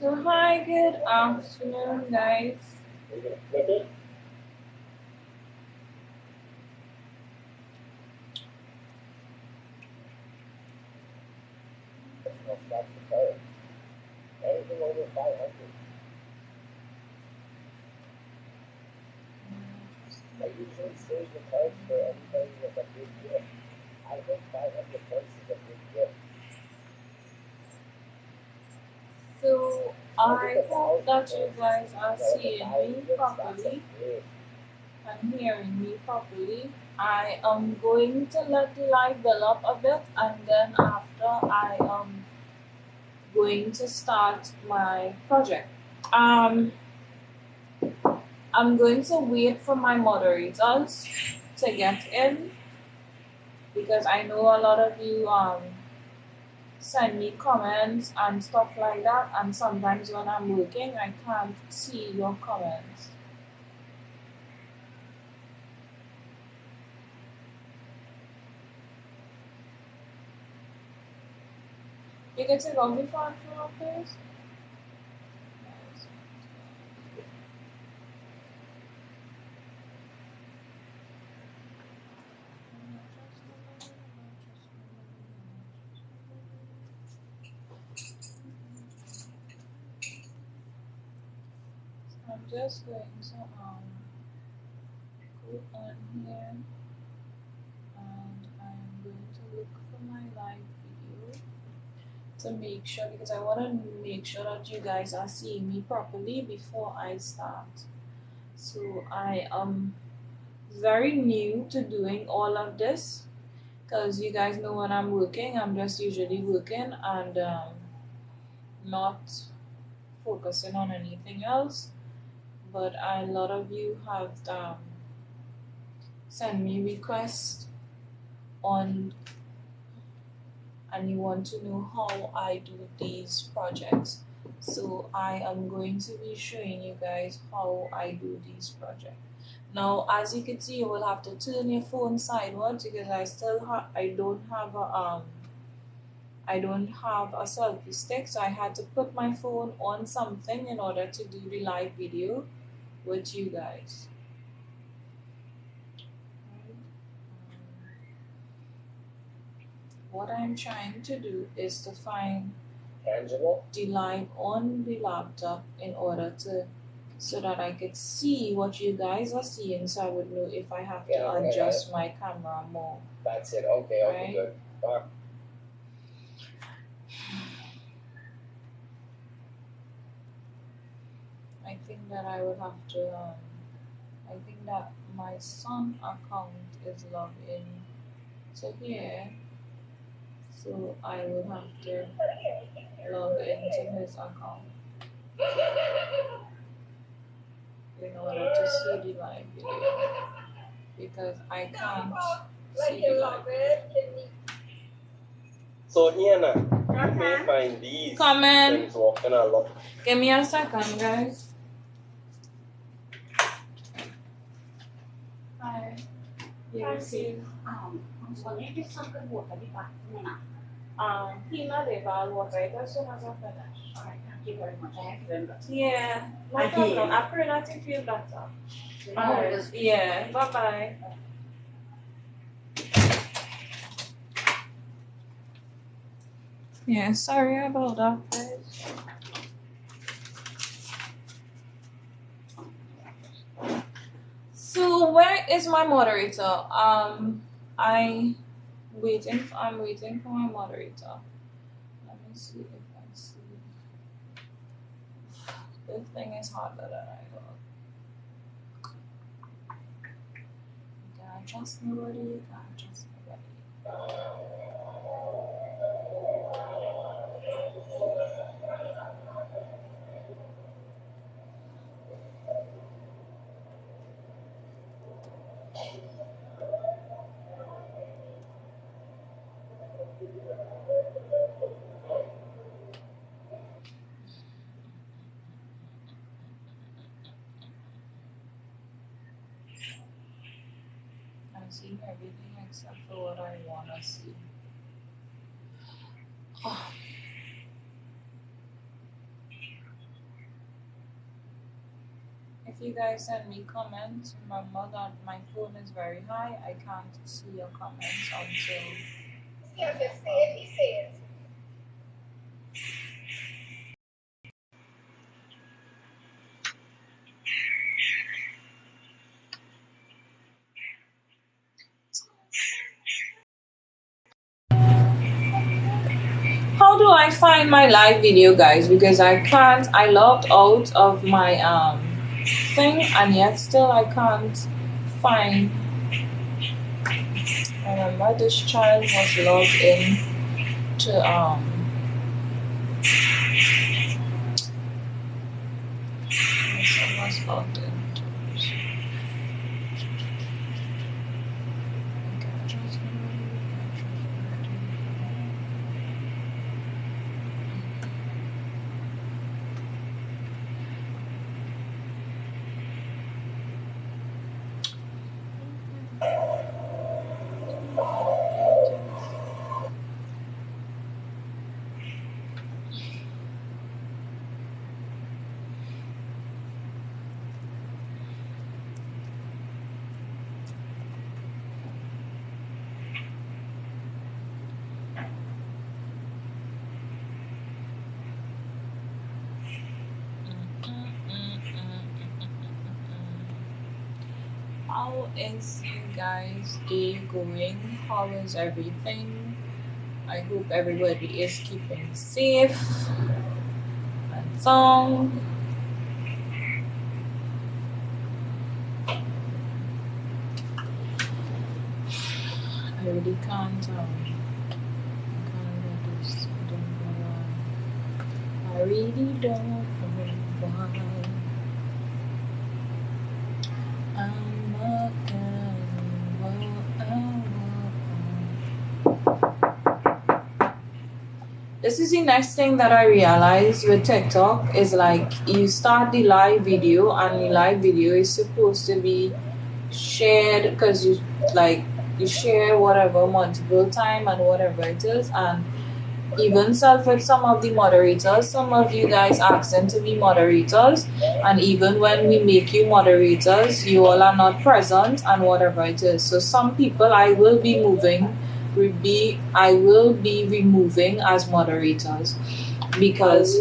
So hi, good afternoon, guys. Anything over 500. I usually save the cards for anybody with a big gift. I think 500 points is a big gift. So I hope that you guys are seeing me properly and hearing me properly. I am going to let the light build up a bit, and then after I am going to start my project. Um, I'm going to wait for my moderators to get in because I know a lot of you send me comments and stuff like that, and sometimes when I'm working I can't see your comments. You can take off the fan for please. I'm just going to go on here and I'm going to look for my live video to make sure, because I want to make sure that you guys are seeing me properly before I start. So I am very new to doing all of this because you guys know when I'm working, I'm just usually working and not focusing on anything else. But a lot of you have sent me requests on, and you want to know how I do these projects. So I am going to be showing you guys how I do these projects. Now, as you can see, you will have to turn your phone sideways because I don't have a selfie stick, so I had to put my phone on something in order to do the live video with you guys. What I'm trying to do is to find Tangible? the live on the laptop in order to so that I could see what you guys are seeing, so I would know if I have to adjust my camera more. That's it. Okay, okay, Right? good. I think that I would have to. I think that my son account is logged in to here, so I will have to log into his account in order to see the live video because I can't see the live video. So here now, you may find these things walking a lot. Give me a second, guys. Hi. You receive Hina water as soon as I finish. Alright, thank you very much. I have to remember. Yeah, no I problem. did. I pray that you feel better. Alright. Yeah, bye bye. Yeah, sorry about that, guys. So where is my moderator? I'm waiting for my moderator. Let me see if I see. This thing is harder than I thought. Can I trust nobody? Can I trust nobody? I see everything except for what I wanna see. Oh. If you guys send me comments, remember that my phone is very high. I can't see your comments until. Yeah, just say it, he says. How do I find my live video, guys? Because I can't. I logged out of my thing, and yet still I can't find. Remember, this child was logged in to Someone's logged in. How is you guys' day going? How is everything? I hope everybody is keeping safe and sound. I really can't do this. I don't know why. I really don't know why. I'm looking This is the next thing that I realized with TikTok is like you start the live video and the live video is supposed to be shared because you share whatever multiple time and whatever it is, and even self with some of the moderators, some of you guys ask them to be moderators, and even when we make you moderators, you all are not present and whatever it is. So some people I will be removing as moderators because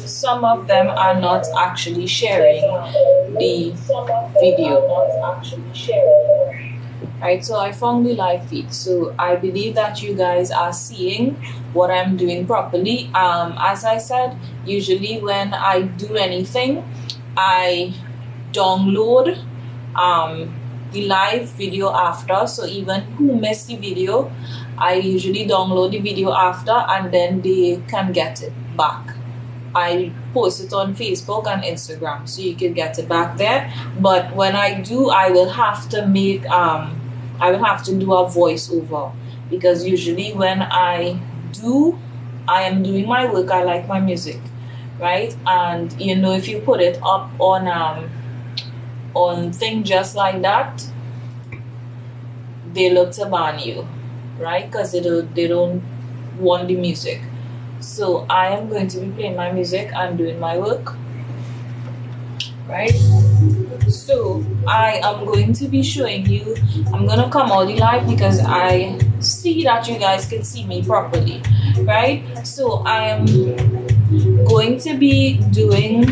some of them are not actually sharing the video. Right, so I found the live feed. So I believe that you guys are seeing what I'm doing properly. As I said, usually when I do anything, I download the live video after. So even who missed the video, I usually download the video after and then they can get it back. I post it on Facebook and Instagram so you can get it back there. But when I do, I will have to make I will have to do a voiceover, because usually when I am doing my work, I like my music, right? And you know, if you put it up on thing just like that, they look to ban you, right? Because they don't want the music. So I am going to be playing my music and doing my work, right? So I am going to be showing you, I'm gonna come out live because I see that you guys can see me properly, right? So I am going to be doing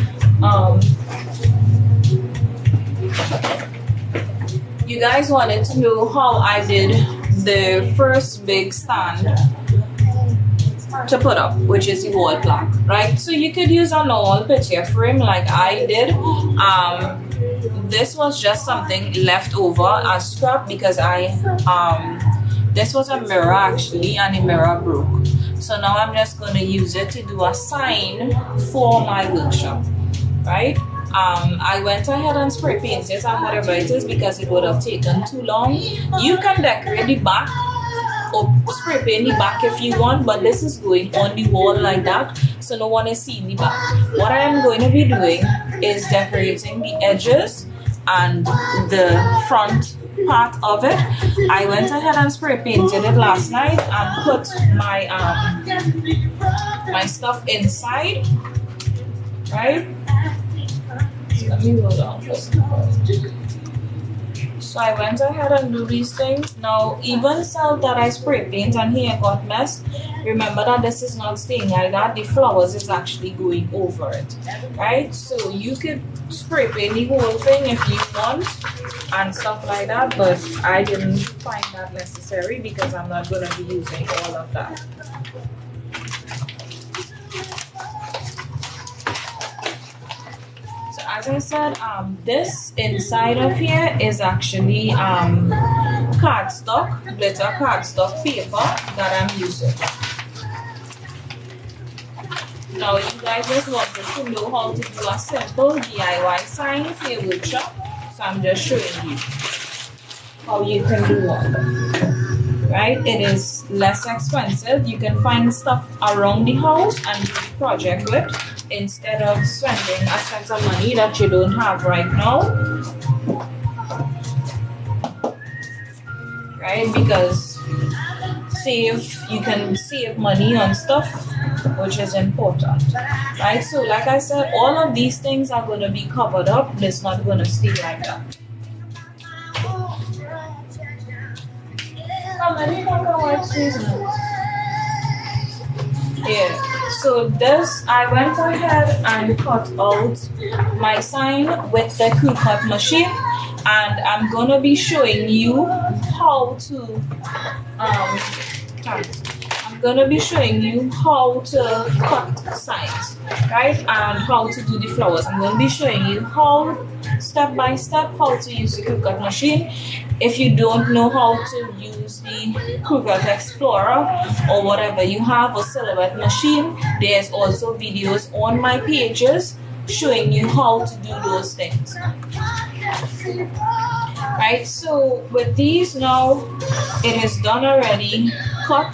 you guys wanted to know how I did the first big stand to put up, which is the wall plaque, right? So you could use a normal picture frame like I did. This was just something left over as scrap because this was a mirror actually, and the mirror broke. So now I'm just going to use it to do a sign for my workshop, right? I went ahead and spray painted and whatever it is because it would have taken too long. You can decorate the back or spray paint the back if you want, but this is going on the wall like that, so no one is seeing the back. What I am going to be doing is decorating the edges and the front part of it. I went ahead and spray painted it last night and put my my stuff inside, right? Let me go down first. So I went ahead and do these things. Now, even cells that I spray paint and here got messed, remember that this is not staying like that. The flowers is actually going over it, right? So you could spray paint the whole thing if you want and stuff like that, but I didn't find that necessary because I'm not going to be using all of that. As I said, this inside of here is actually cardstock, glitter cardstock paper that I'm using. Now you guys just wanted to know how to do a simple DIY sign for your workshop, so I'm just showing you how you can do one. Right? It is less expensive. You can find stuff around the house and do the project with, instead of spending a set of money that you don't have right now, right? Because you can save money on stuff, which is important, right? So like I said, all of these things are going to be covered up. It's not going to stay like that. Yeah. So this, I went ahead and cut out my sign with the crew cut machine, and I'm gonna be showing you how to cut signs, right? And how to do the flowers. I'm gonna be showing you how, step by step, how to use the crew cut machine. If you don't know how to use the Crew-Cut Explorer or whatever you have, a silhouette machine, there's also videos on my pages showing you how to do those things. Right, so with these now, it is done already, cut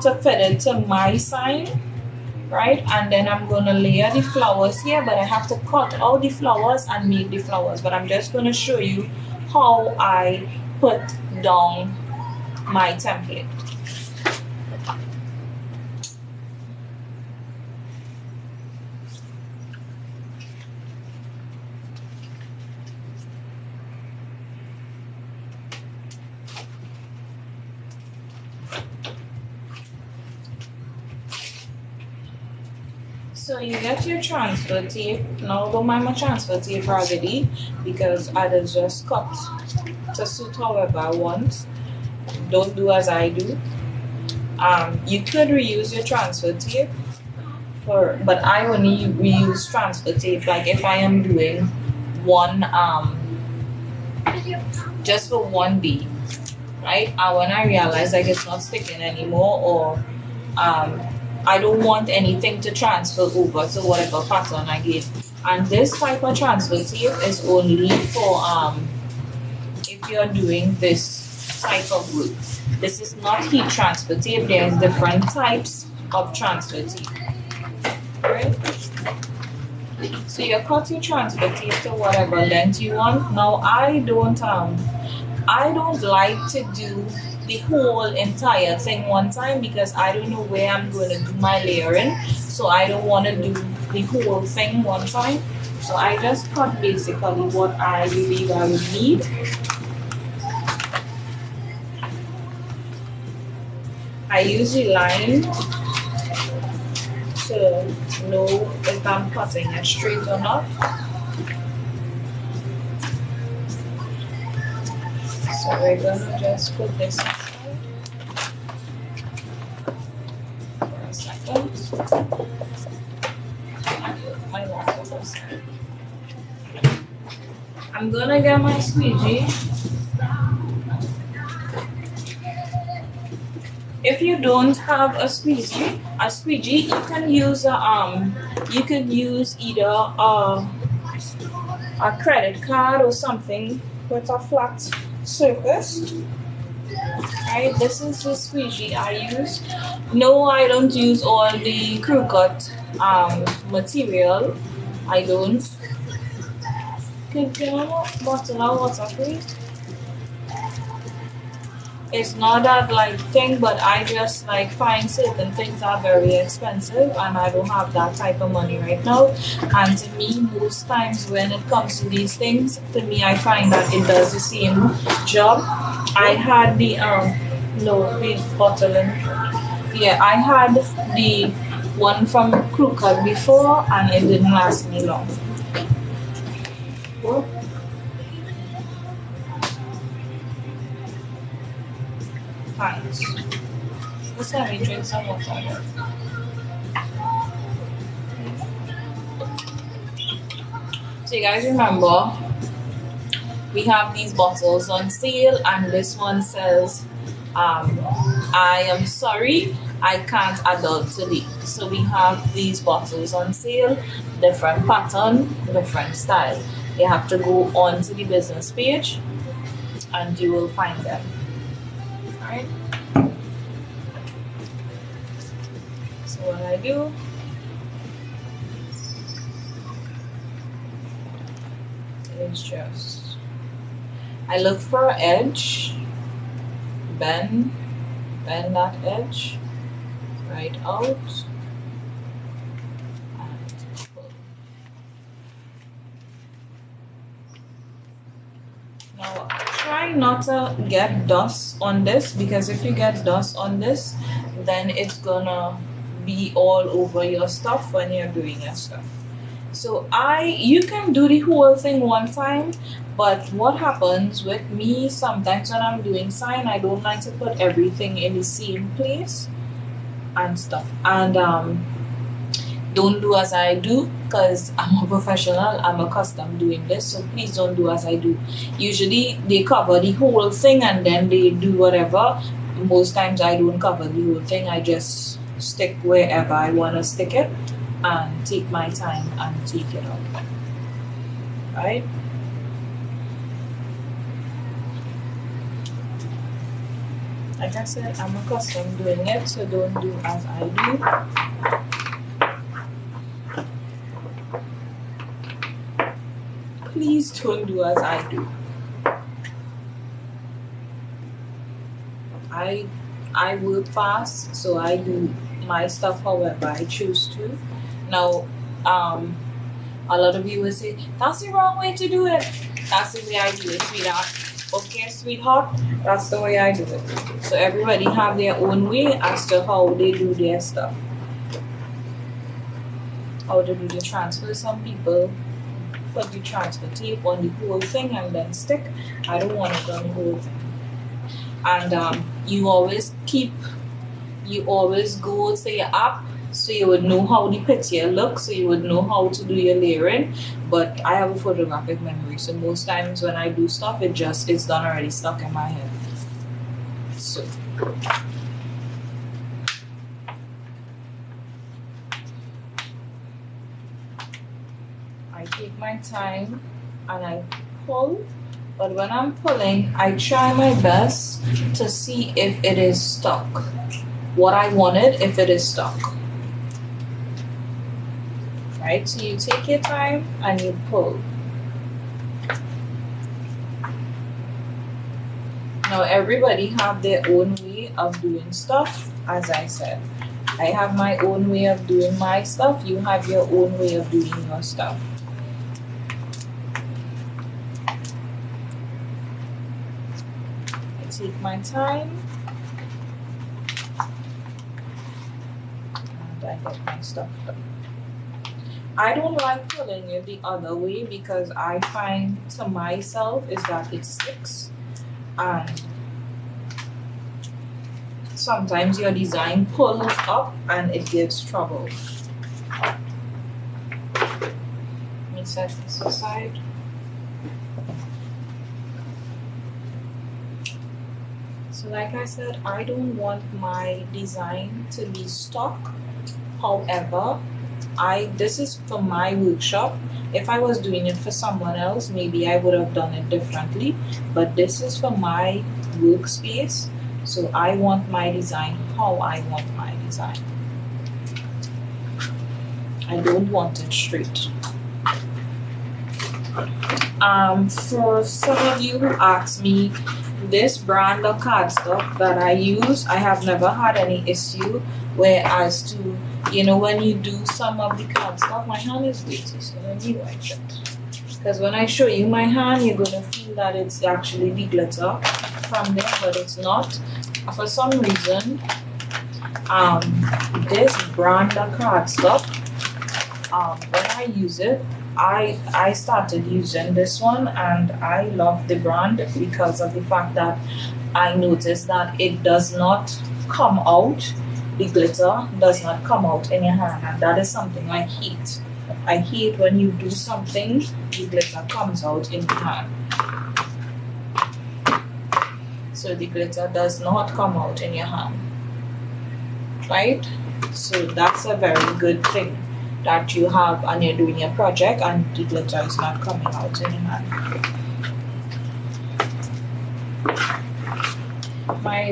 to fit it to my sign, right? And then I'm gonna layer the flowers here, but I have to cut all the flowers and make the flowers. But I'm just gonna show you how I put down my template. So you get your transfer tape. Now don't mind my transfer tape already because I just cut to suit however I want. Don't do as I do. You could reuse your transfer tape, but I only reuse transfer tape like if I am doing one just for one day, right? And when I realize like it's not sticking anymore, or I don't want anything to transfer over to whatever pattern I get. And this type of transfer tape is only for if you're doing this type of work. This is not heat transfer tape. There's different types of transfer tape. Right? So you cut your transfer tape to whatever length you want. Now I don't like to do the whole entire thing one time because I don't know where I'm going to do my layering, so I don't want to do the whole thing one time. So I just cut basically what I believe I would need. I use the line to know if I'm cutting it straight or not. So we're gonna just put this aside for a second. My laptop aside. I'm gonna get my squeegee. If you don't have a squeegee, you can use either a credit card or something with a flat surface. Right, this is the squeegee I use. No, I don't use all the Crew-Cut material. I don't. Can I bottle of water, please? it's not that like thing, but I just like find certain things are very expensive and I don't have that type of money right now. And to me, most times when it comes to these things, to me I find that it does the same job. I had the no, the bottling. Yeah, I had the one from Crew Cut before and it didn't last me long. Thanks. Let's have me drink some water. So you guys remember, we have these bottles on sale and this one says, I am sorry, I can't adult today. So we have these bottles on sale, different pattern, different style. You have to go on to the business page and you will find them. Alright. So what I do is just I look for an edge, bend that edge right out, and pull. Now try not to get dust on this, because if you get dust on this, then it's gonna be all over your stuff when you're doing your stuff. So you can do the whole thing one time, but what happens with me sometimes when I'm doing sign, I don't like to put everything in the same place and stuff. And don't do as I do, because I'm a professional, I'm accustomed doing this, so please don't do as I do. Usually they cover the whole thing and then they do whatever. Most times I don't cover the whole thing, I just stick wherever I want to stick it and take my time and take it out. Right? Like I said, I'm accustomed doing it, so don't do as I do. Please don't do as I do. I work fast, so I do my stuff however I choose to. Now, a lot of you will say, that's the wrong way to do it. That's the way I do it, sweetheart. Okay, sweetheart, that's the way I do it. So everybody have their own way as to how they do their stuff. How to do the transfer. Some people put the transfer tape on the whole thing and then stick. I don't want it on the whole thing. And you always go to your app, so you would know how the picture looks, so you would know how to do your layering. But I have a photographic memory, so most times when I do stuff, it's done already stuck in my head. So I take my time and I pull. But when I'm pulling, I try my best to see if it is stuck. What I wanted, if it is stuck. Right? So you take your time and you pull. Now everybody have their own way of doing stuff, as I said. I have my own way of doing my stuff. You have your own way of doing your stuff. Take my time and I get my stuff done. I don't like pulling it the other way because I find to myself is that it sticks and sometimes your design pulls up and it gives trouble. Let me set this aside. So like I said, I don't want my design to be stuck. However, this is for my workshop. If I was doing it for someone else, maybe I would have done it differently. But this is for my workspace. So I want my design how I want my design. I don't want it straight. For some of you who ask me, this brand of cardstock that I use, I have never had any issue. Whereas to, you know, when you do some of the cardstock, my hand is weighty, so let me wipe it. Because when I show you my hand, you're going to feel that it's actually the glitter from there, but it's not. For some reason, this brand of cardstock, when I use it, I started using this one, and I love the brand because of the fact that I noticed that it does not come out, the glitter does not come out in your hand, and that is something I hate. I hate when you do something, the glitter comes out in your hand. So the glitter does not come out in your hand, right? So that's a very good thing that you have, and you're doing your project and the glitter is not coming out in your hand.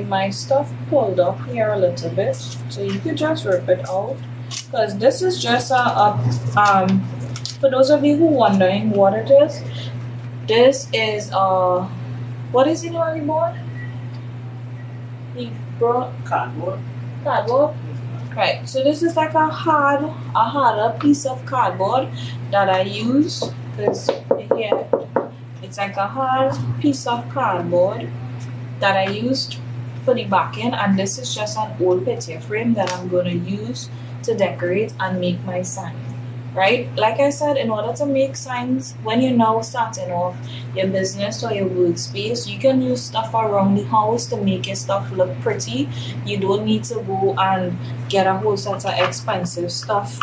My stuff pulled up here a little bit, so you could just rip it out, because this is just for those of you who are wondering what it is, this is what is it on the board? Cardboard. Cardboard. Right, so this is like a harder piece of cardboard that I use, because here it's like a hard piece of cardboard that I used for the backing, and this is just an old picture frame that I'm going to use to decorate and make my sign. Right, like I said, in order to make signs, when you're now starting off your business or your workspace, you can use stuff around the house to make your stuff look pretty. You don't need to go and get a whole set of expensive stuff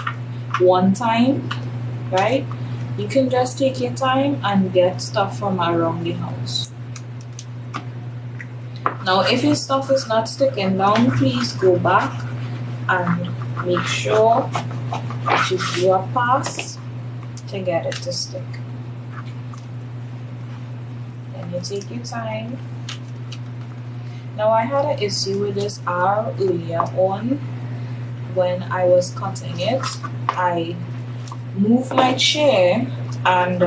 one time, right? You can just take your time and get stuff from around the house. Now, if your stuff is not sticking down, please go back and make sure that you do a pass to get it to stick. Then you take your time. Now, I had an issue with this R earlier on when I was cutting it. I moved my chair, and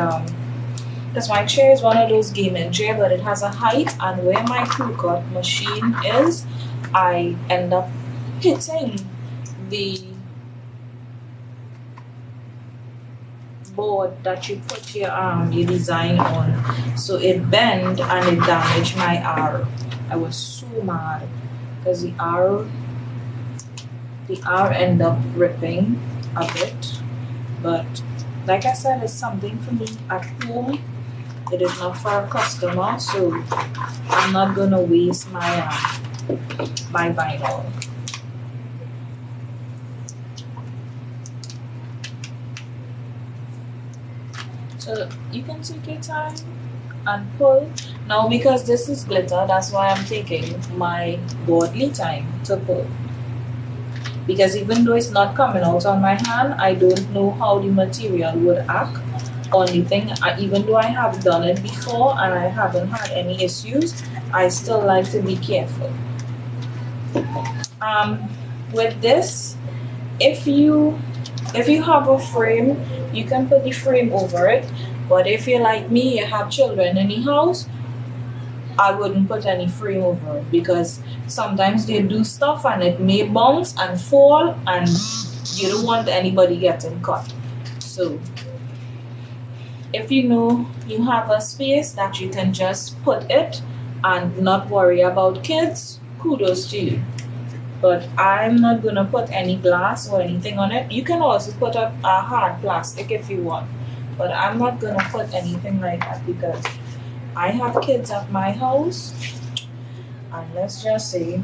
because my chair is one of those gaming chair, but it has a height, and where my crew cut machine is, I end up hitting the board that you put your design on, so it bent and it damaged my R. I was so mad because the R ended up ripping a bit, but like I said, it's something for me at home. It is not for a customer, so I'm not gonna waste my my vinyl. So you can take your time and pull. Now, because this is glitter, that's why I'm taking my godly time to pull. Because even though it's not coming out on my hand, I don't know how the material would act on the thing. Even though I have done it before and I haven't had any issues, I still like to be careful. With this, if you have a frame, you can put the frame over it. But if you're like me, you have children in the house, I wouldn't put any frame over it, because sometimes they do stuff and it may bounce and fall, and you don't want anybody getting cut. So if you know you have a space that you can just put it and not worry about kids, kudos to you. But I'm not gonna put any glass or anything on it. You can also put a hard plastic if you want, but I'm not gonna put anything like that because I have kids at my house, and let's just say,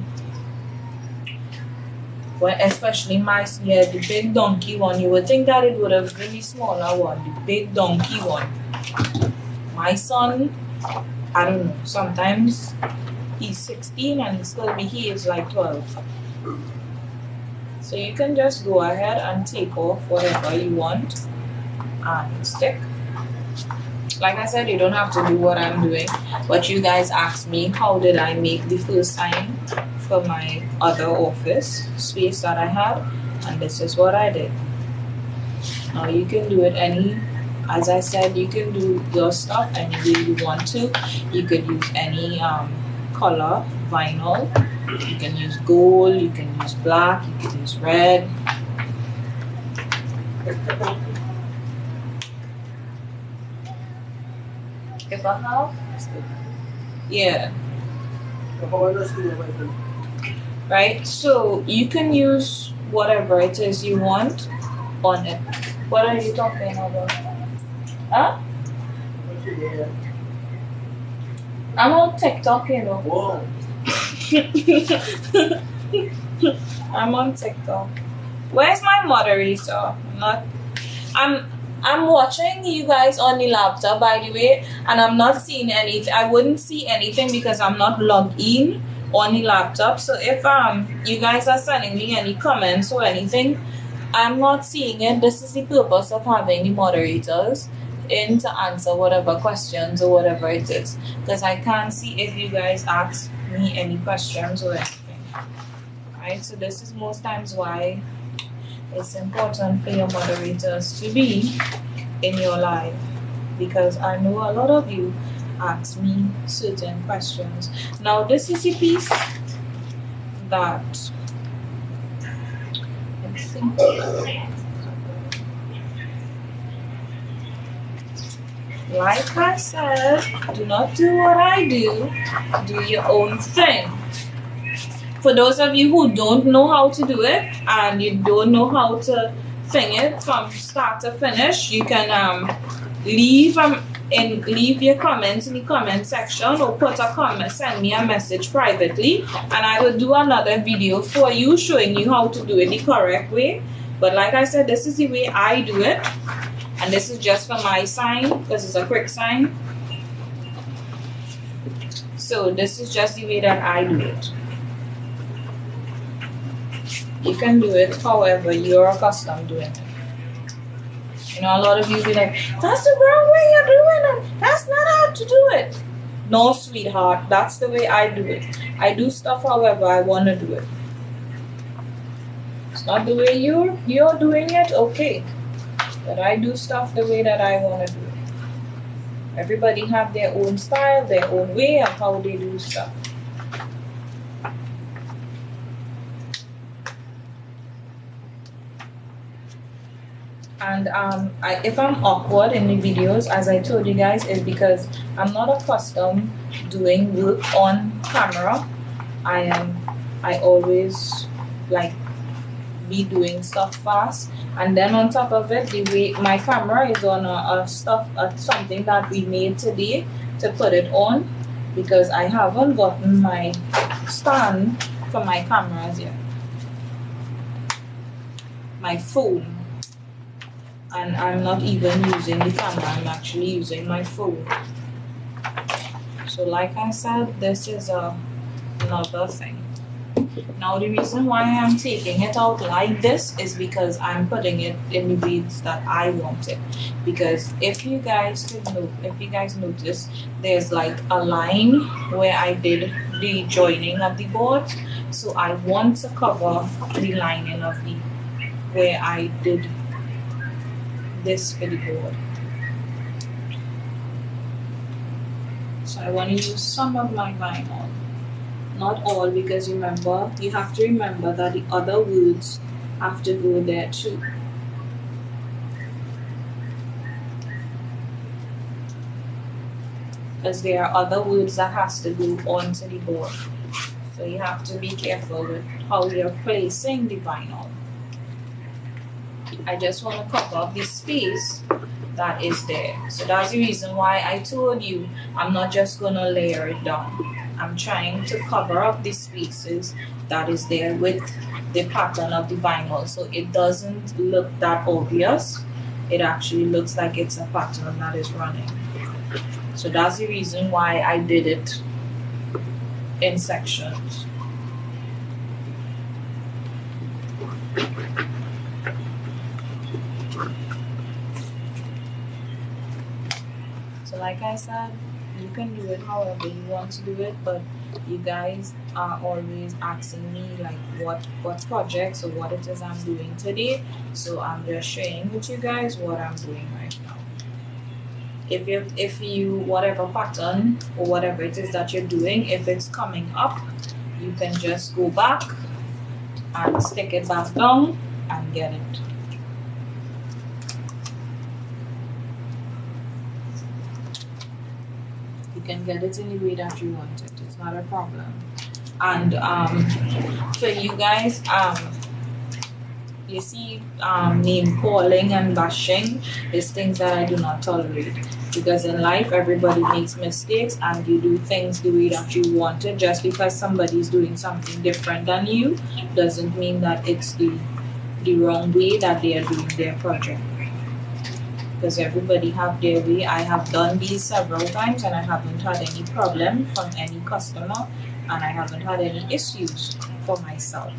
well, especially the big donkey one. You would think that it would have been the smaller one, the big donkey one. My son, I don't know, sometimes he's 16 and he still behaves like 12. So you can just go ahead and take off whatever you want and stick. Like I said, you don't have to do what I'm doing, but you guys asked me how did I make the first sign for my other office space that I had, and this is what I did. Now you can do it as I said, you can do your stuff any way you want to. You could use any color vinyl. You can use gold, you can use black, you can use red. If I have, yeah. Right, so you can use whatever it is you want on it. What are you talking about? Huh? I'm on TikTok, you know. Whoa. I'm on TikTok. Where's my moderator? I'm watching you guys on the laptop, by the way, and I'm not seeing anything. I wouldn't see anything because I'm not logged in on the laptop. So if you guys are sending me any comments or anything, I'm not seeing it. This is the purpose of having the moderators in to answer whatever questions or whatever it is, because I can't see if you guys ask me any questions or anything. Right, so this is most times why it's important for your moderators to be in your live, because I know a lot of you ask me certain questions. Now this is a piece that, let's think about it. Like I said, do not do what I do your own thing. For those of you who don't know how to do it and you don't know how to thing it from start to finish, you can leave your comments in the comment section, or put a comment, send me a message privately, and I will do another video for you showing you how to do it the correct way. But like I said, this is the way I do it, and this is just for my sign because it's a quick sign. So this is just the way that I do it. You can do it however you're accustomed doing it. You know, a lot of you be like, that's the wrong way you're doing it. That's not how to do it. No, sweetheart, that's the way I do it. I do stuff however I want to do it. It's not the way you're doing it, okay. But I do stuff the way that I want to do it. Everybody have their own style, their own way of how they do stuff. And if I'm awkward in the videos, as I told you guys, is because I'm not accustomed doing work on camera. I always like be doing stuff fast, and then on top of it, the way my camera is on something that we made today to put it on, because I haven't gotten my stand for my cameras yet. My phone. And I'm not even using the camera, I'm actually using my phone. So like I said, this is another thing. Now the reason why I'm taking it out like this is because I'm putting it in the ways that I want it. Because if you guys notice, there's like a line where I did the joining of the board. So I want to cover the lining of the where I did this for the board. So I want to use some of my vinyl, not all, because remember, you have to remember that the other words have to go there too. Because there are other words that has to go onto the board. So you have to be careful with how you're placing the vinyl. I just want to cover up the space that is there. So that's the reason why I told you I'm not just going to layer it down. I'm trying to cover up the spaces that is there with the pattern of the vinyl, so it doesn't look that obvious. It actually looks like it's a pattern that is running. So that's the reason why I did it in sections. So like I said, you can do it however you want to do it, but you guys are always asking me like what projects or what it is I'm doing today. So I'm just sharing with you guys what I'm doing right now. if you whatever pattern or whatever it is that you're doing, if it's coming up, you can just go back and stick it back down and get it. You can get it in the way that you want it. It's not a problem. And for you guys, you see, name calling and bashing is things that I do not tolerate, because in life everybody makes mistakes and you do things the way that you want it. Just because somebody's doing something different than you doesn't mean that it's the wrong way that they are doing their project, because everybody have their way. I have done these several times and I haven't had any problem from any customer, and I haven't had any issues for myself.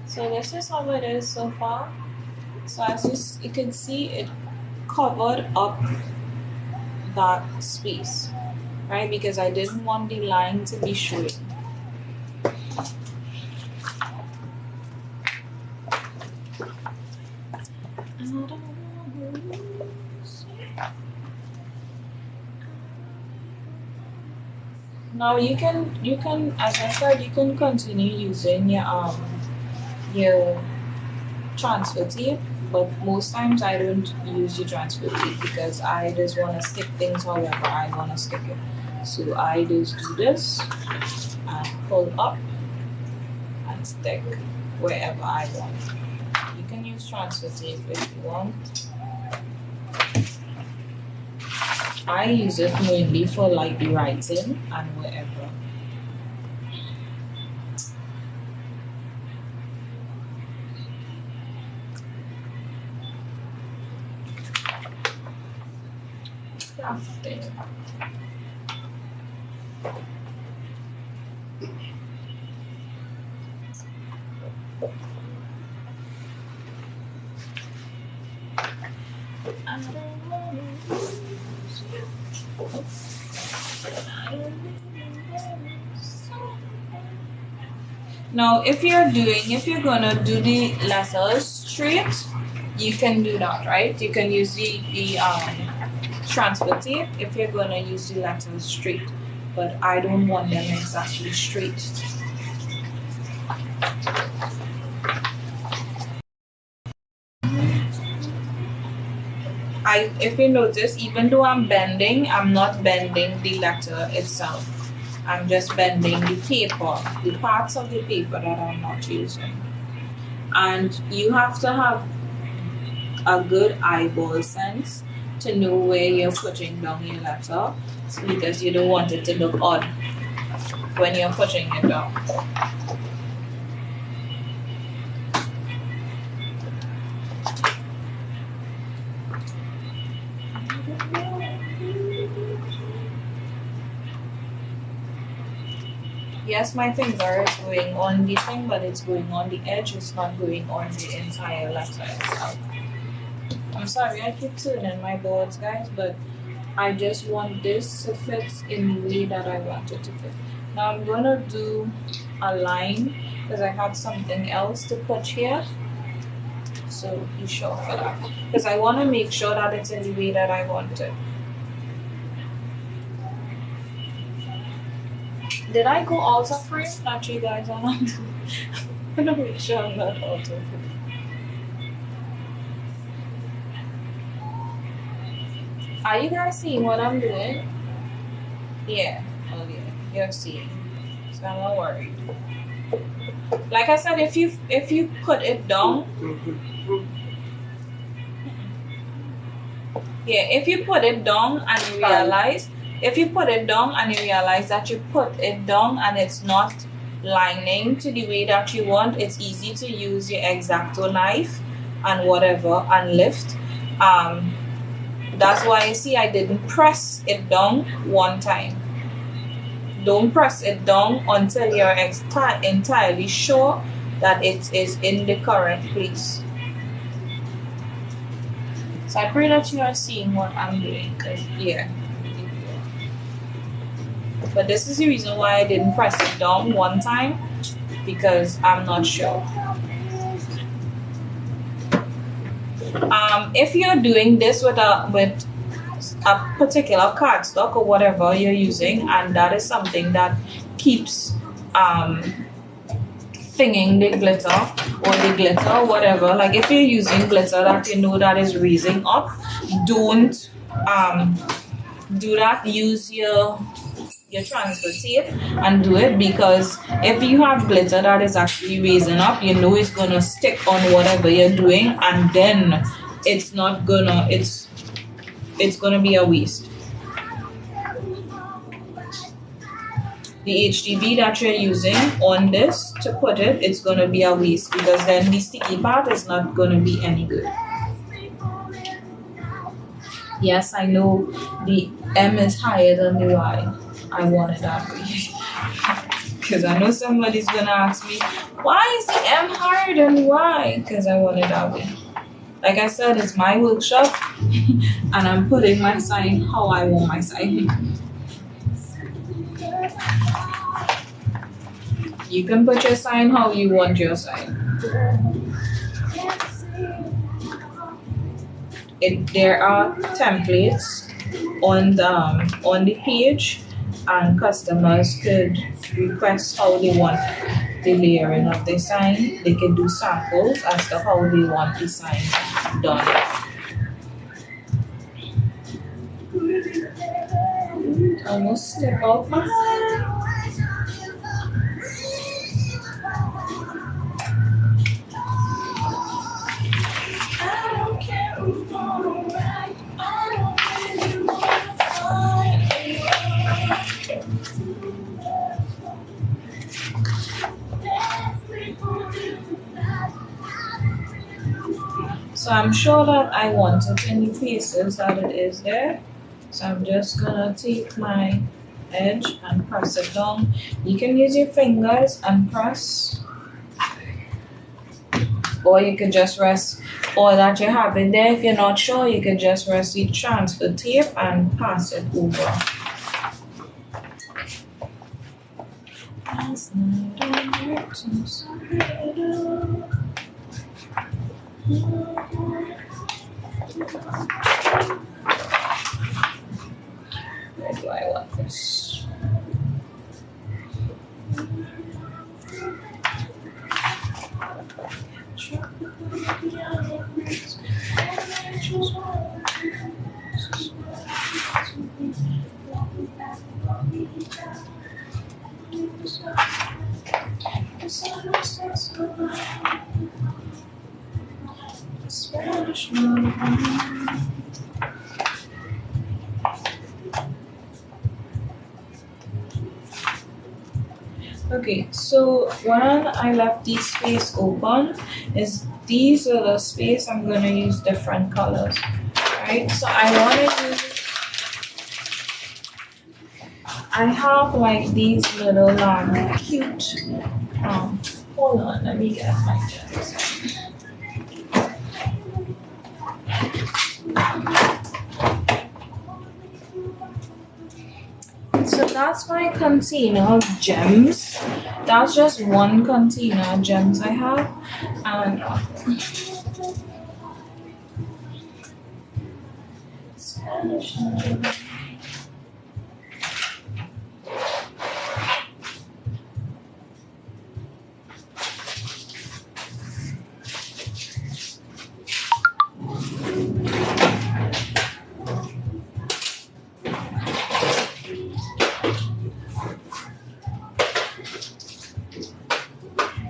So this is how it is so far. So as you can see, it covered up that space, right? Because I didn't want the line to be showing. Now you can, as I said, you can continue using your transfer tape, but most times I don't use the transfer tape because I just want to stick things however I want to stick it. So I just do this and pull up and stick wherever I want. You can use transfer tape if you want. I use it mainly for like the writing and wherever. Crafting. Now, if you're gonna do the letters straight, you can do that, right? You can use the transfer tape if you're gonna use the letters straight, but I don't want them exactly straight. If you notice, even though I'm bending, I'm not bending the letter itself. I'm just bending the paper, the parts of the paper that I'm not using. And you have to have a good eyeball sense to know where you're putting down your letter, because you don't want it to look odd when you're putting it down. Yes, my finger is going on the thing, but it's going on the edge. It's not going on the entire letter itself. I'm sorry, I keep turning my boards, guys, but I just want this to fit in the way that I want it to fit. Now I'm gonna do a line because I have something else to put here. So be sure for that, because I want to make sure that it's in the way that I want it. Did I go alter frame? Not you guys are not. I'm gonna make sure I'm not alter frame. Are you guys seeing what I'm doing? Yeah. Oh yeah. You're seeing. So I'm not worried. Like I said, if you put it down. Yeah, if you put it down and you realize that you put it down and it's not lining to the way that you want, it's easy to use your X-Acto knife and whatever and lift. That's why you see I didn't press it down one time. Don't press it down until you're entirely sure that it is in the correct place. So I pray that you are seeing what I'm doing, because yeah. But this is the reason why I didn't press it down one time, because I'm not sure. If you're doing this with a particular cardstock or whatever you're using, and that is something that keeps thinging the glitter or the glitter or whatever, like if you're using glitter that you know that is raising up, don't do that. Use your transfer tape and do it, because if you have glitter that is actually raising up, you know it's gonna stick on whatever you're doing, and then it's gonna be a waste. The HGB that you're using on this to put it, it's gonna be a waste, because then the sticky part is not gonna be any good. Yes, I know the M is higher than the Y. I want it that way. Because I know somebody's gonna ask me, why is the M higher than the Y? Because I want it that way. Like I said, it's my workshop and I'm putting my sign how I want my sign. You can put your sign how you want your sign. There are templates on the page, and customers could request how they want the layering of the sign. They can do samples as to how they want the sign done. Almost step out my hand. So I'm sure that I want it in the places that it is there. So I'm just gonna take my edge and press it down. You can use your fingers and press, or you can just rest all that you have in there. If you're not sure, you can just rest the transfer tape and pass it over. Where do I want this? Okay, so when I left this space open, these are the space I'm gonna use different colors, right? So I wanna use, I have like these little cute, hold on, let me get my gems. So that's my container of gems. That's just one container of gems I have. And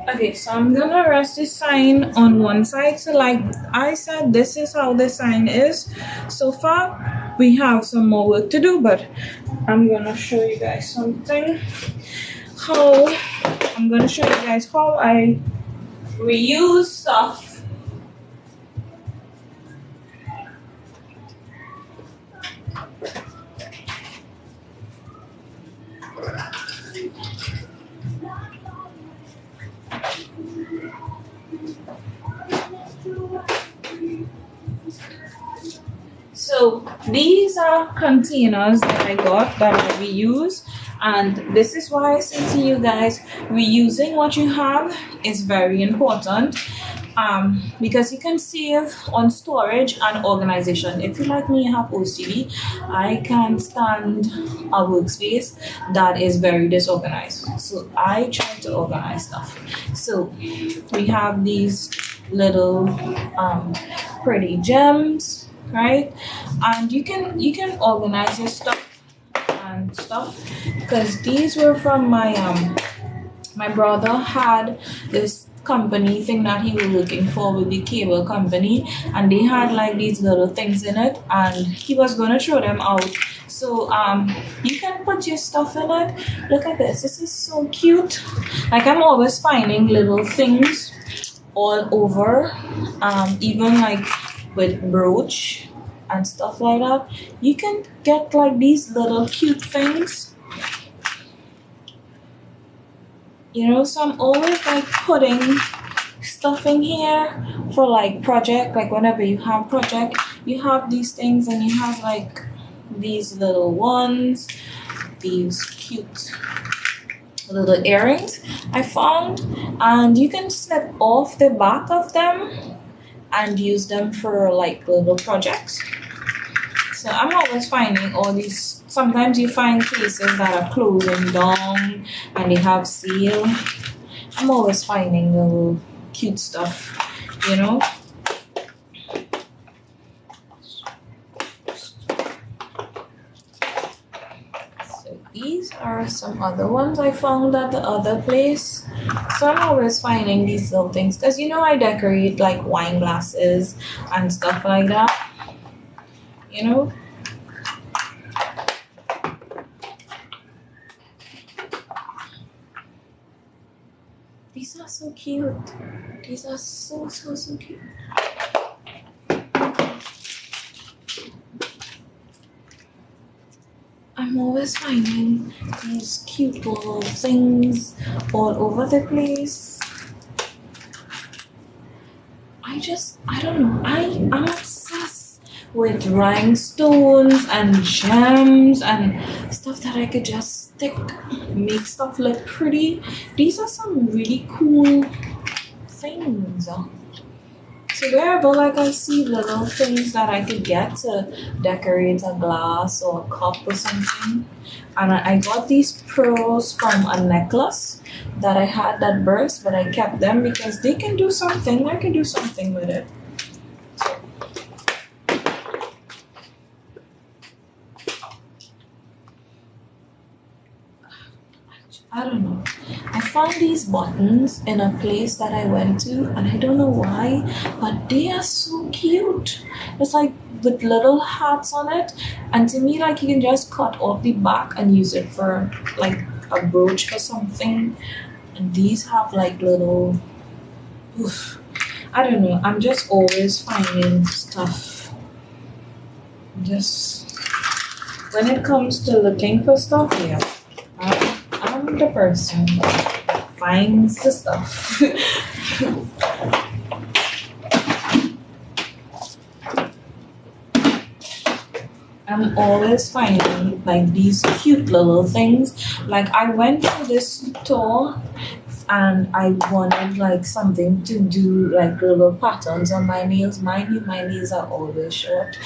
okay, so I'm gonna rest this sign on one side. So like I said, this is how the sign is. So far, we have some more work to do, but I'm gonna show you guys something. I'm gonna show you guys how I reuse stuff. So these are containers that I got that I reuse, and this is why I say to you guys, reusing what you have is very important, because you can save on storage and organization. If you like me, you have OCD, I can't stand a workspace that is very disorganized, so I try to organize stuff. So we have these little pretty gems, right? And you can organize your stuff and stuff, because these were from my brother had this company thing that he was looking for with the cable company, and they had like these little things in it, and he was gonna throw them out. So you can put your stuff in it. Look at this, this is so cute. Like, I'm always finding little things all over, even like with brooch and stuff like that. You can get like these little cute things, you know. So I'm always like putting stuff in here for like project, like whenever you have project, you have these things, and you have like these little ones, these cute little earrings I found, and you can snip off the back of them and use them for like little projects. So I'm always finding all these. Sometimes you find places that are closing down and they have sale. I'm always finding little cute stuff, you know. So these are some other ones I found at the other place. So I'm always finding these little things, because you know I decorate like wine glasses and stuff like that, you know. These are so cute. These are so cute. I'm always finding these cute little things all over the place. I don't know. I'm obsessed with rhinestones and gems and stuff that I could just stick, make stuff look pretty. These are some really cool things. So wherever like I see little things that I could get to decorate a glass or a cup or something. And I got these pearls from a necklace that I had that burst, but I kept them because they can do something. I can do something with it. I don't know. I found these buttons in a place that I went to, and I don't know why, but they are so cute. It's like with little hearts on it, and to me, like, you can just cut off the back and use it for like a brooch or something. And these have like little, I don't know. I'm just always finding stuff. Just when it comes to looking for stuff, yeah. I'm the person that finds the stuff. I'm always finding like these cute little things. Like, I went to this store and I wanted like something to do, like little patterns on my nails. Mind you, my nails are always short.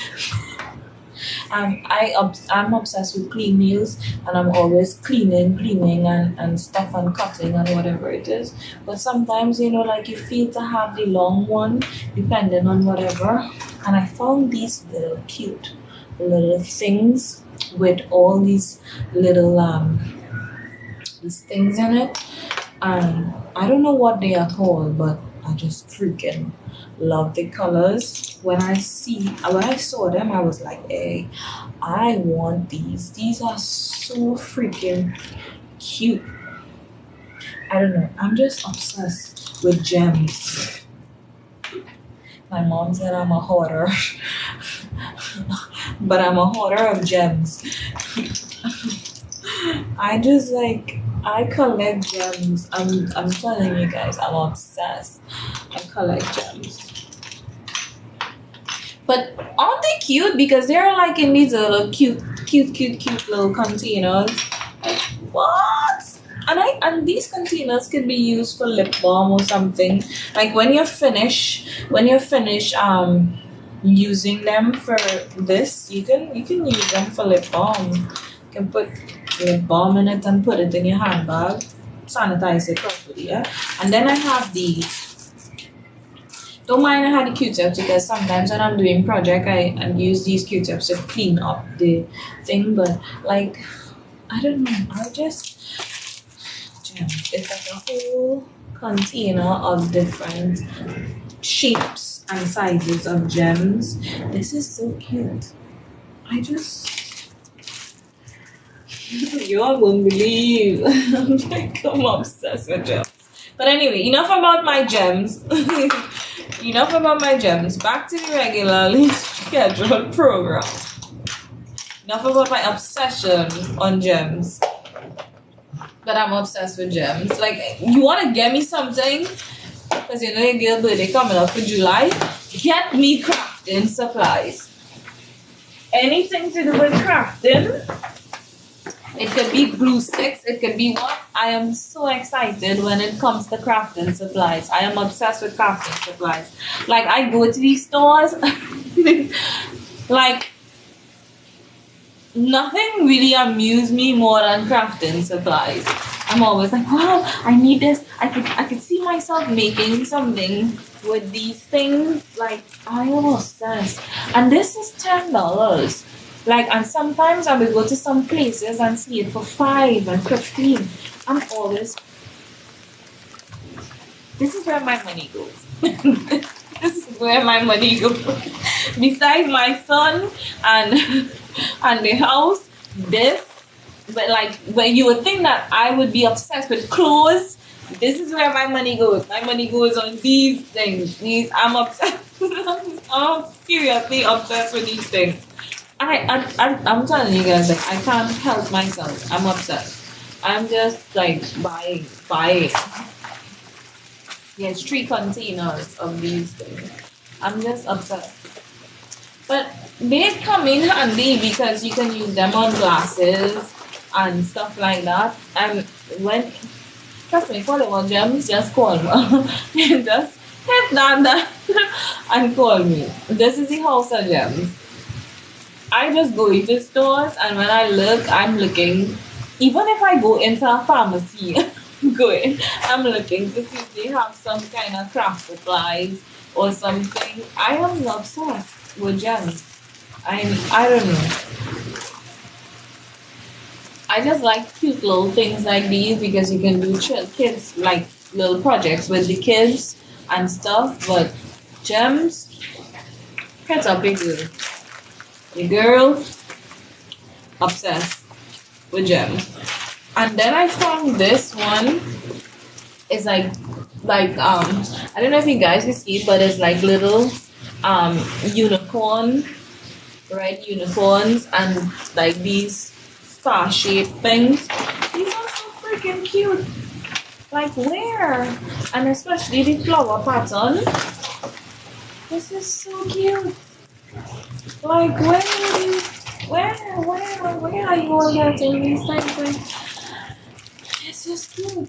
I'm obsessed with clean nails, and I'm always cleaning and stuff and cutting and whatever it is. But sometimes, you know, like, you feel to have the long one depending on whatever. And I found these little cute little things with all these little these things in it. And I don't know what they are called, but I just freaking love the colors. When I saw them, I was like, hey, I want these. These are so freaking cute. I don't know. I'm just obsessed with gems. My mom said I'm a hoarder. But I'm a hoarder of gems. I collect gems. I'm telling you guys, I'm obsessed. I collect gems. But aren't they cute? Because they're like in these little cute little containers. Like, what? And these containers can be used for lip balm or something. Like when you're finished using them for this, you can use them for lip balm. You can put lip balm in it and put it in your handbag. Sanitize it properly, yeah. And then I have these. Don't mind I had the Q-tips because sometimes when I'm doing project, I use these Q-tips to clean up the thing. But like, I don't know. It's like a whole container of different shapes and sizes of gems. This is so cute. You all won't believe. I'm obsessed with gems. But anyway, enough about my gems. Enough about my gems. Back to the regularly scheduled program. Enough about my obsession on gems. But I'm obsessed with gems. Like, you want to get me something? Because you know your girl birthday coming up for July. Get me crafting supplies. Anything to do with crafting. It could be glue sticks. It could be what? I am so excited when it comes to crafting supplies. I am obsessed with crafting supplies. Like, I go to these stores. Like, nothing really amused me more than crafting supplies. I'm always like, wow, I need this. I could see myself making something with these things. Like, I am obsessed. And this is $10. Like, and sometimes I will go to some places and see it for $5 and $15. I'm always. This is where my money goes. This is where my money goes. Besides my son and the house, this. But like, when you would think that I would be obsessed with clothes, this is where my money goes. My money goes on these things. I'm obsessed. I'm seriously obsessed with these things. I'm telling you guys, like, I can't help myself. I'm obsessed. I'm just like buying. Yes, 3 containers of these things. I'm just obsessed. But they come in handy because you can use them on glasses and stuff like that. And when, trust me, call it on gems, just call me. Just hit that and call me. This is the house of gems. I just go into stores, and when I look, I'm looking. Even if I go into a pharmacy, I'm looking to see if they have some kind of craft supplies or something. I am obsessed with gems. I don't know. I just like cute little things like these because you can do kids like little projects with the kids and stuff. But gems, heads up, big girl. The girl obsessed with gems. And then I found this one. It's like I don't know if you guys can see it, but it's like little unicorn, red unicorns, and like these star-shaped things. These are so freaking cute. Like, where? And especially the flower pattern. This is so cute. Like, where are you all getting these things? Like, it's just cute.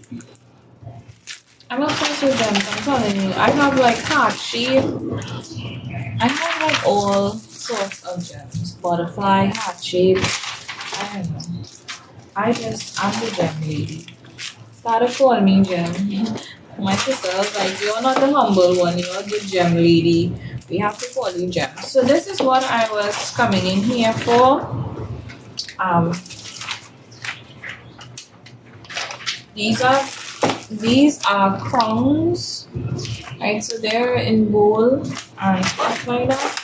I'm obsessed with them, I'm telling you. I have like heart shape. I have like all sorts of gems. Butterfly, heart shape. I don't know. I'm the gem lady. Started calling me gem. My sister was like, you're not the humble one, you're the gem lady. We have to call you gem. So this is what I was coming in here for. These are crowns, right? So they're in gold and stuff like that.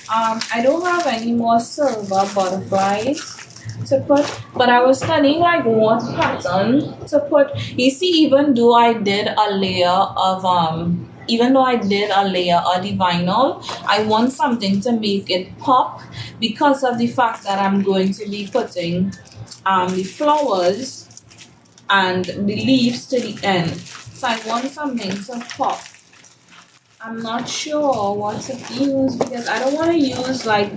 I don't have any more silver butterflies to put, but I was studying like what pattern to put. You see, even though I did a layer of the vinyl, I want something to make it pop because of the fact that I'm going to be putting the flowers and the leaves to the end. So I want something to pop. I'm not sure what to use because I don't want to use like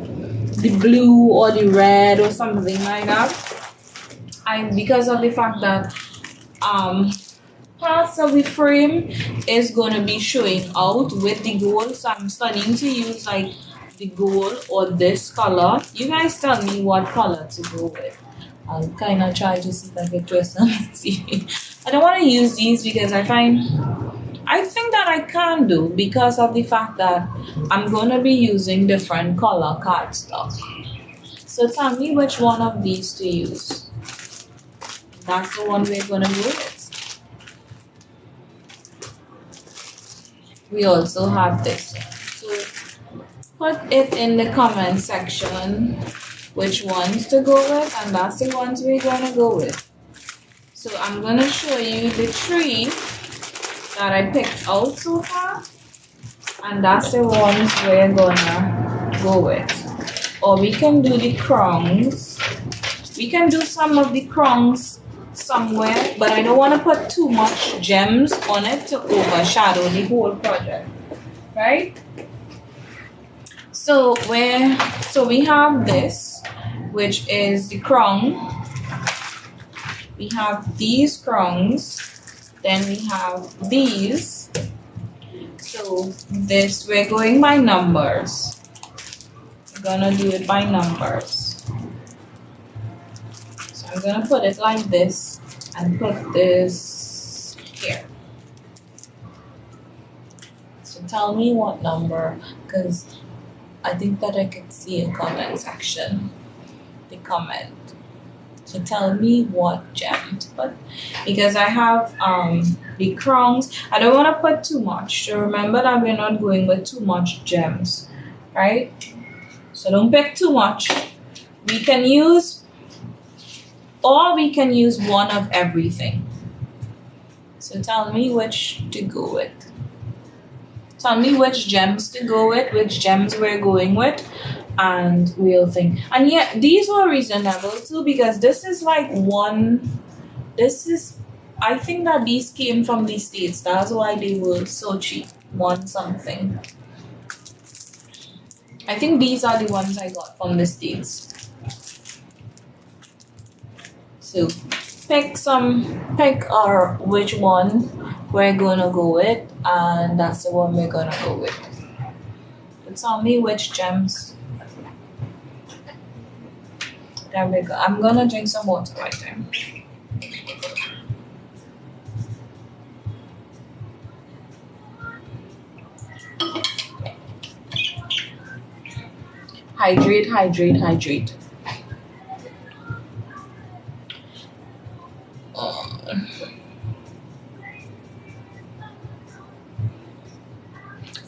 the blue or the red or something like that. Because of the fact that parts of the frame is going to be showing out with the gold, so I'm studying to use like the gold or this color. You guys tell me what color to go with. I'll kind of try to see if I can twist and see. I don't want to use these because I think that I can do because of the fact that I'm going to be using different color cardstock. So tell me which one of these to use. That's the one we're going to go with. We also have this one. So put it in the comment section which ones to go with, and that's the ones we're going to go with. So I'm going to show you the three that I picked out so far, and that's the ones we're going to go with. Or we can do the crowns. We can do some of the crowns somewhere, but I don't want to put too much gems on it to overshadow the whole project, right? So we have this, which is the crown. We have these crowns, then we have these. So this, we're going by numbers. We're gonna do it by numbers. So I'm gonna put it like this and put this here. So tell me what number, because I think that I can see a comment section, the comment. So tell me what gem to put, because I have the crowns. I don't want to put too much. So remember that we're not going with too much gems, right? So don't pick too much. We can use, or we can use one of everything. So tell me which to go with. Tell me which gems to go with, which gems we're going with, and we'll think. And yeah, these were reasonable too, because this is like I think that these came from the States. That's why they were so cheap. One something. I think these are the ones I got from the States. So pick which one we're gonna go with, and that's the one we're gonna go with. But tell me which gems. There we go. I'm gonna drink some water right there. Hydrate, hydrate, hydrate.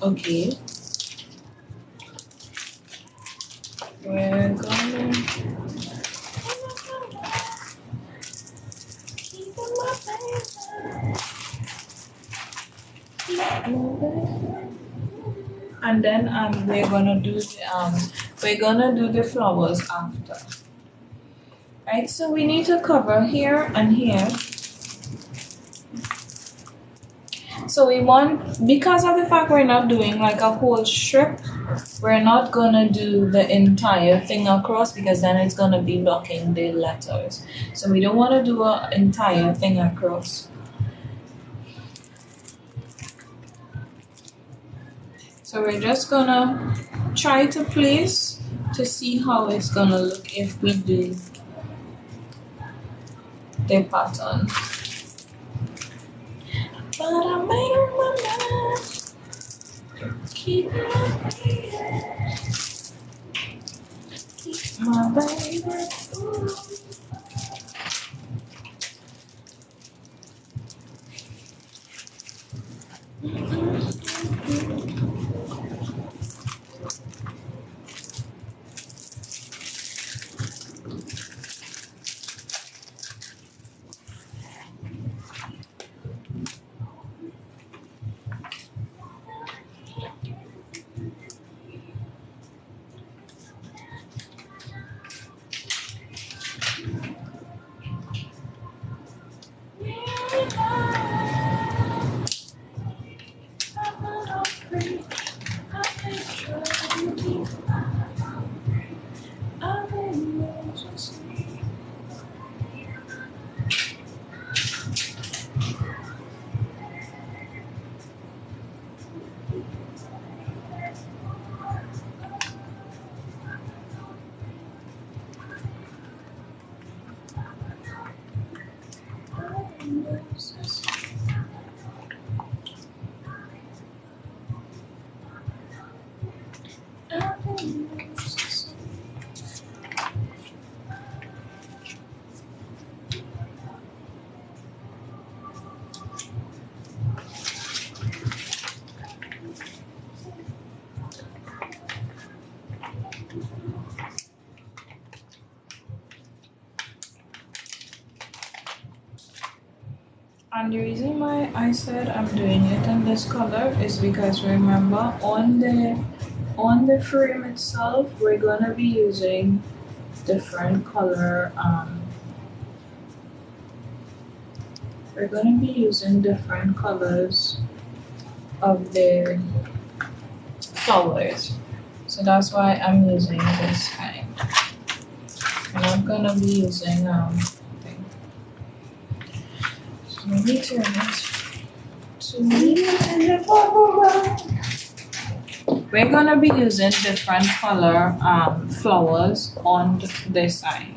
Okay. We're gonna keep my and then we're gonna do the flowers after. Right, so we need to cover here and here. So we want, because of the fact we're not doing like a whole strip, we're not gonna do the entire thing across, because then it's gonna be blocking the letters. So we don't want to do an entire thing across. So we're just gonna try to place to see how it's gonna look if we do the pattern. But I made up my mind. Keep my baby. Ooh. And the reason why I said I'm doing it in this color is because remember on the frame itself we're gonna be using different color we're gonna be using different colors of the flowers. So that's why I'm using this kind. And I'm gonna be using thing. So let me turn it to me. We're gonna be using different color flowers on this side.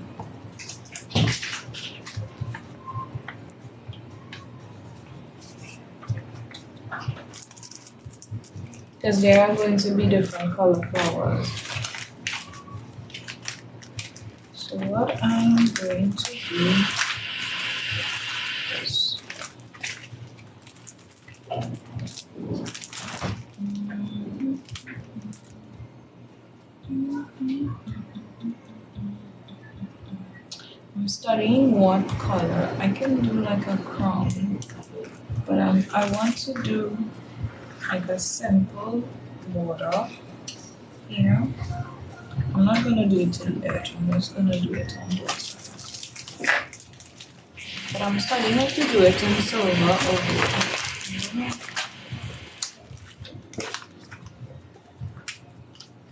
Because there are going to be different color flowers. So what I'm going to do is I'm studying what color. I can do like a crown, but I want to do like a simple border here. I'm not gonna do it to the edge, I'm just gonna do it on both sides. But I'm studying how to do it in silver over here.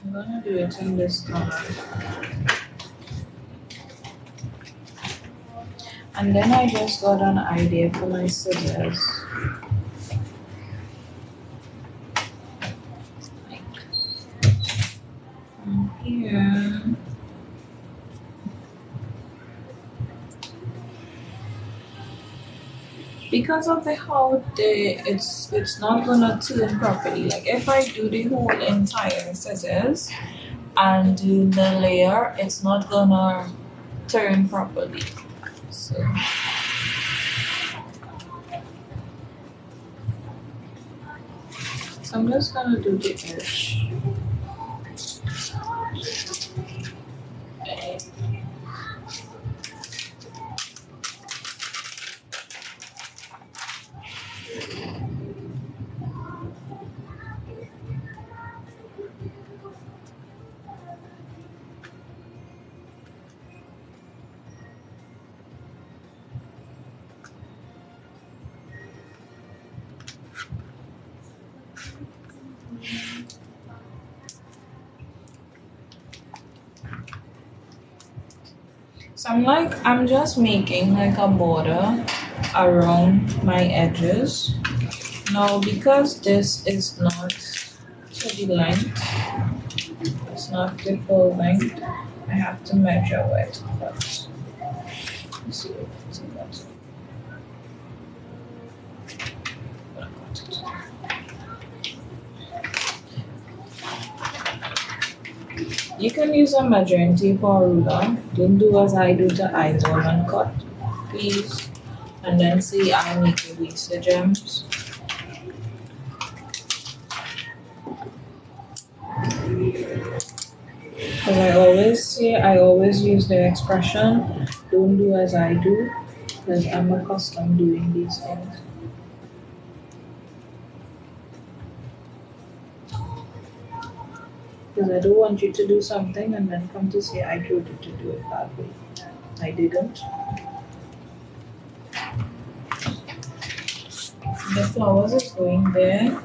I'm gonna do it in this color. And then I just got an idea for my scissors. Like from here. Because of the how it's not gonna turn properly. Like if I do the whole entire scissors and do the layer, it's not gonna turn properly. So I'm just gonna do the edge. So I'm just making like a border around my edges. Now because this is not to the length, it's not the full length, I have to measure it. But let's see if it's enough. You can use a measuring tape or ruler. Don't do as I do to eyeball and cut, please. And then see I'm making these gems. Because I always use the expression, don't do as I do, because I'm accustomed doing these things. Because I don't want you to do something and then come to say I told you to do it that way. I didn't. The flowers is going there.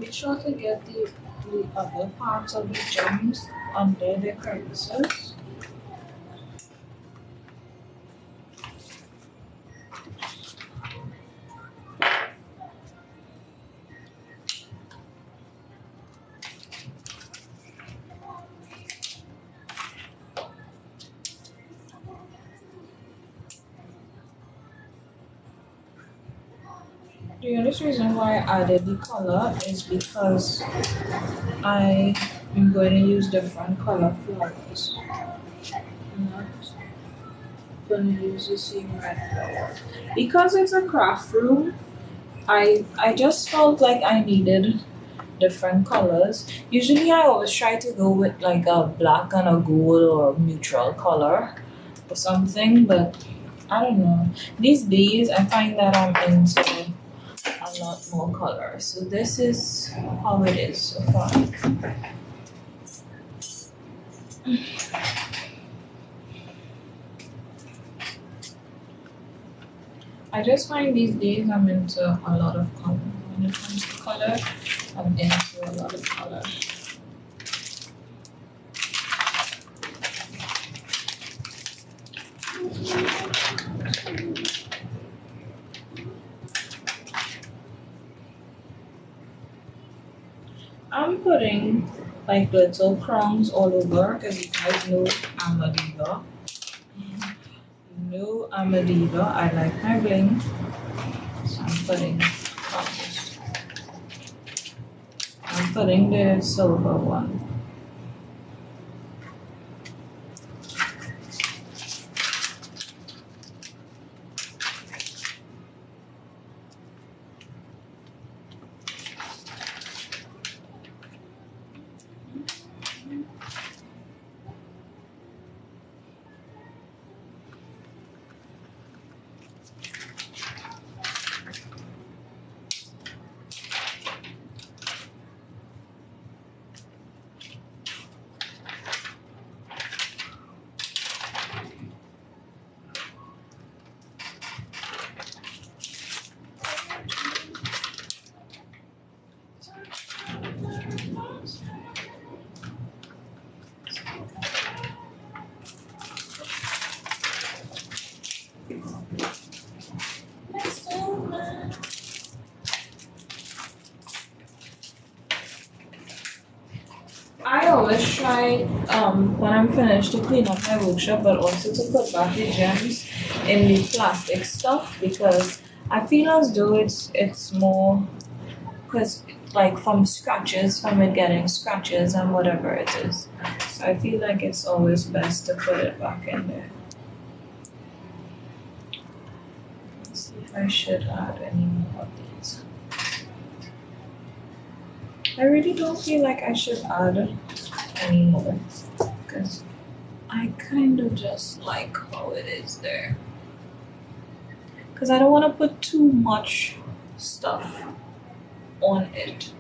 be sure to get the other parts of the gems under the crevices. The only reason why I added the color is because I am going to use different color flowers. I'm not going to use the same red flower. Because it's a craft room, I just felt like I needed different colors. Usually I always try to go with like a black and a gold or neutral color or something, but I don't know. These days I find that I'm into a lot more color. So this is how it is so far. I just find these days I'm into a lot of color. When it comes to color, I'm into a lot of color. I'm putting like little crowns all over because you guys know I'm a diva. You know I'm a diva. I like my bling. So I'm putting crowns. I'm putting the silver one. I always try when I'm finished to clean up my workshop, but also to put back the gems in the plastic stuff because I feel as though it's more because like from scratches, from it getting scratches and whatever it is. So I feel like it's always best to put it back in there. Let's see if I should add any more of these. I really don't feel like I should add any more because I kind of just like how it is there. Because I don't want to put too much stuff on it.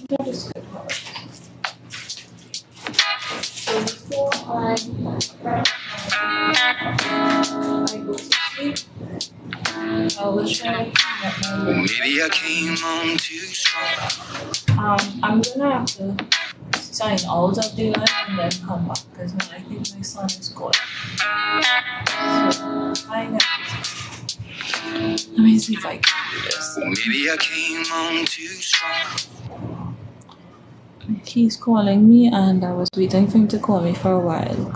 That is good how it is. So before I go to sleep, I will try to get my room. Maybe I came on too strong. I'm gonna have to sign out of the live and then come back because I think my son is calling. So, bye guys. Let me see if I can do this. Maybe I came on too strong. He's calling me and I was waiting for him to call me for a while.